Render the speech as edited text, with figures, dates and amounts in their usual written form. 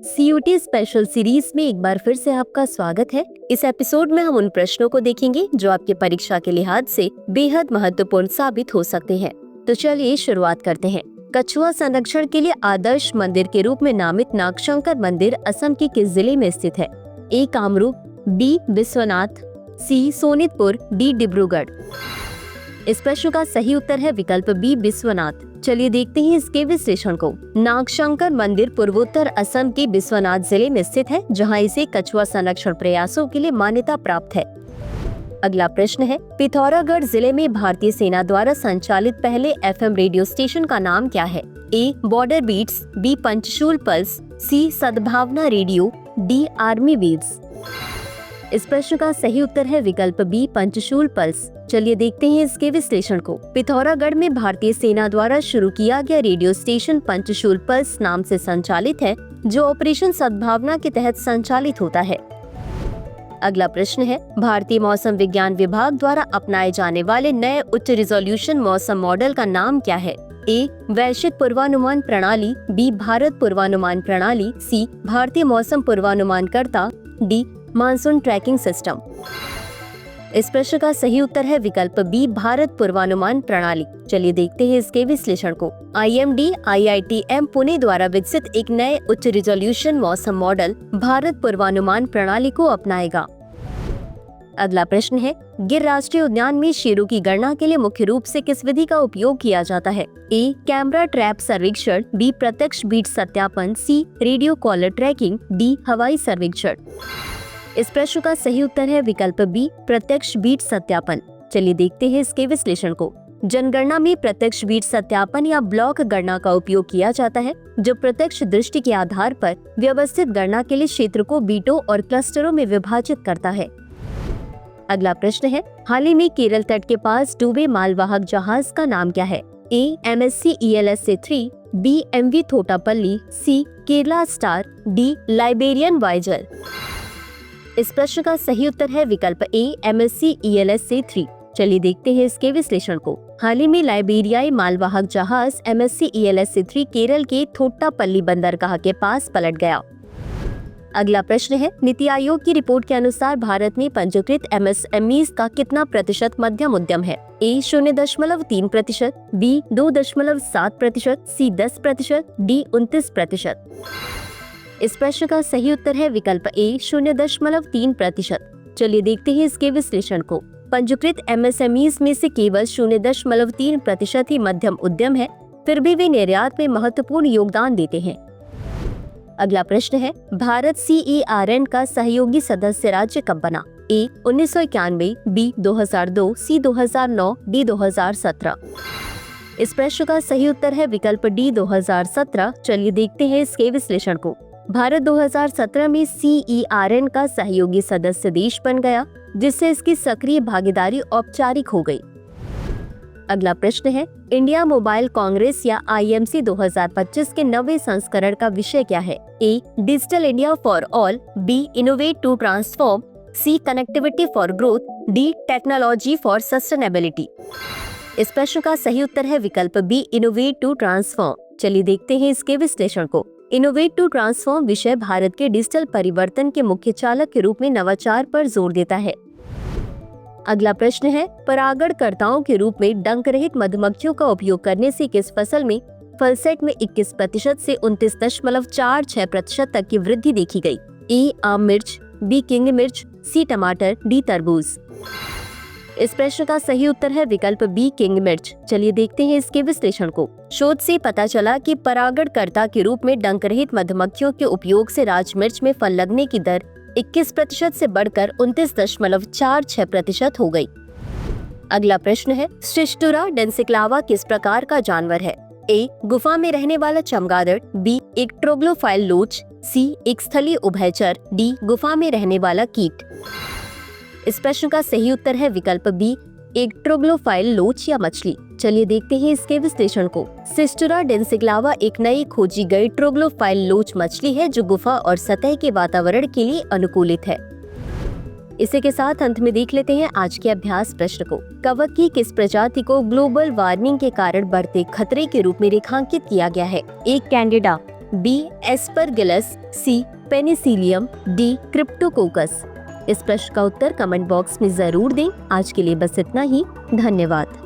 CUT special series में एक बार फिर से आपका स्वागत है। इस एपिसोड में हम उन प्रश्नों को देखेंगे जो आपके परीक्षा के लिहाज से बेहद महत्वपूर्ण साबित हो सकते हैं। तो चलिए शुरुआत करते हैं। कछुआ संरक्षण के लिए आदर्श मंदिर के रूप में नामित नागशंकर मंदिर असम के किस जिले में स्थित है? ए कामरूप, बी विश्वनाथ, सी सोनितपुर, डी डिब्रूगढ़। इस प्रश्न का सही उत्तर है विकल्प बी विश्वनाथ। चलिए देखते हैं इसके विश्लेषण को। नागशंकर मंदिर पूर्वोत्तर असम के विश्वनाथ जिले में स्थित है, जहां इसे कछुआ संरक्षण प्रयासों के लिए मान्यता प्राप्त है। अगला प्रश्न है, पिथौरागढ़ जिले में भारतीय सेना द्वारा संचालित पहले एफएम रेडियो स्टेशन का नाम क्या है? A border beats, B Panchshul pulse, C Sadbhavana radio, D army weaves. इस प्रश्न का सही उत्तर है विकल्प बी पंचशूल पल्स। चलिए देखते हैं इसके विश्लेषण को। पिथौरागढ़ में भारतीय सेना द्वारा शुरू किया गया रेडियो स्टेशन पंचशूल पल्स नाम से संचालित है, जो ऑपरेशन सद्भावना के तहत संचालित होता है। अगला प्रश्न है, भारतीय मौसम विज्ञान विभाग द्वारा अपनाए जाने वाले नए उच्च रिजोल्यूशन मौसम मॉडल का नाम क्या है? ए वैश्विक पूर्वानुमान प्रणाली, बी भारत पूर्वानुमान प्रणाली, सी भारतीय मौसम पूर्वानुमानकर्ता, डी मानसून ट्रैकिंग सिस्टम। इस प्रश्न का सही उत्तर है विकल्प बी भारत पूर्वानुमान प्रणाली। चलिए देखते हैं इसके विश्लेषण को। IMD IITM पुणे द्वारा विकसित एक नए उच्च रिजोल्यूशन मौसम मॉडल भारत पूर्वानुमान प्रणाली को अपनाएगा। अगला प्रश्न है, गिर राष्ट्रीय उद्यान में शेरों की गणना के लिए मुख्य रूप से किस विधि का उपयोग किया जाता है? ए कैमरा ट्रैप सर्वेक्षण, बी प्रत्यक्ष बीट सत्यापन, C radio collar tracking, D हवाई सर्वेक्षण। इस प्रश्न का सही उत्तर है विकल्प बी प्रत्यक्ष बीट सत्यापन। चलिए देखते हैं इसके विश्लेषण को। जनगणना में प्रत्यक्ष बीट सत्यापन या ब्लॉक गणना का उपयोग किया जाता है, जो प्रत्यक्ष दृष्टि के आधार पर व्यवस्थित गणना के लिए क्षेत्र को बीटों और क्लस्टरों में विभाजित करता है। अगला प्रश्न है, हाल ही में केरल तट के पास डूबे मालवाहक जहाज का नाम क्या है? A MSC ELSA-3, B MV Thottappally, C Kerala Star, D Liberian Wiser. इस प्रश्न का सही उत्तर है विकल्प ए MSC ELSA-3। चलिए देखते हैं इसके विश्लेषण को। हाल ही में लाइबेरियाई मालवाहक जहाज MSC ELSA-3 केरल के थोट्टापल्ली बंदरगाह के पास पलट गया। अगला प्रश्न है, नीति आयोग की रिपोर्ट के अनुसार भारत में पंजीकृत MSMEs का कितना प्रतिशत मध्यम उद्यम है? ए 0.3%, बी 2.7%, सी 10%, डी 29%। इस प्रश्न का सही उत्तर है विकल्प ए 0.3%। चलिए देखते हैं इसके विश्लेषण को। पंजीकृत MSMEs में से केवल 0.3% ही मध्यम उद्यम है, फिर भी वे निर्यात में महत्वपूर्ण योगदान देते हैं। अगला प्रश्न है, भारत CERN का सहयोगी सदस्य राज्य कब बना? ए 1991, बी 2002, सी 2009, डी 2017। इस प्रश्न का सही उत्तर है विकल्प डी 2017। चलिए देखते हैं इसके विश्लेषण को। भारत 2017 में CERN का सहयोगी सदस्य देश बन गया, जिससे इसकी सक्रिय भागीदारी औपचारिक हो गई। अगला प्रश्न है, इंडिया मोबाइल कांग्रेस या IMC 2025 के नवे संस्करण का विषय क्या है? A digital India for all, B innovate to transform, C connectivity for growth, D technology for sustainability. इस प्रश्न का सही उत्तर है विकल्प बी इनोवेट टू ट्रांसफॉर्म। चलिए देखते हैं इसके विश्लेषण को। इनोवेट टू ट्रांसफॉर्म विषय भारत के डिजिटल परिवर्तन के मुख्य चालक के रूप में नवाचार पर जोर देता है। अगला प्रश्न है, परागणकर्ताओं के रूप में डंक रहित मधुमक्खियों का उपयोग करने से किस फसल में फलसेट में 21% से 29.46% तक की वृद्धि देखी गई? ए आम मिर्च, बी किंग मिर्च, सी टमाटर, डी तरबूज। इस प्रश्न का सही उत्तर है विकल्प बी किंग मिर्च। चलिए देखते हैं इसके विश्लेषण को। शोध से पता चला कि परागणकर्ता के रूप में डंक रहित मधुमक्खियों के उपयोग से राज मिर्च में फल लगने की दर 21% से बढ़कर 29.46% हो गई। अगला प्रश्न है, स्ट्रिस्टुरा डेंसिक्लावा किस प्रकार का जानवर है? ए गुफा में रहने वाला चमगादड़, बी एक ट्रोग्लोफाइल लोच, सी एक स्थलीय उभयचर, डी गुफा में रहने वाला कीट। इस प्रश्न का सही उत्तर है विकल्प बी एक ट्रोग्लोफाइल लोच या मछली। चलिए देखते हैं इसके विश्लेषण को। सिस्टुरा डेंसिक्लावा एक नई खोजी गई ट्रोग्लोफाइल लोच मछली है, जो गुफा और सतह के वातावरण के लिए अनुकूलित है। इसी के साथ अंत में देख लेते हैं आज के अभ्यास प्रश्न को। कवक की किस प्रजाति को ग्लोबल वार्मिंग के कारण बढ़ते खतरे के रूप में रेखांकित किया गया है? ए कैंडिडा, बी एस्परगिलस, सी पेनिसिलियम, डी क्रिप्टोकोकस। इस प्रश्न का उत्तर कमेंट बॉक्स में जरूर दें। आज के लिए बस इतना ही। धन्यवाद।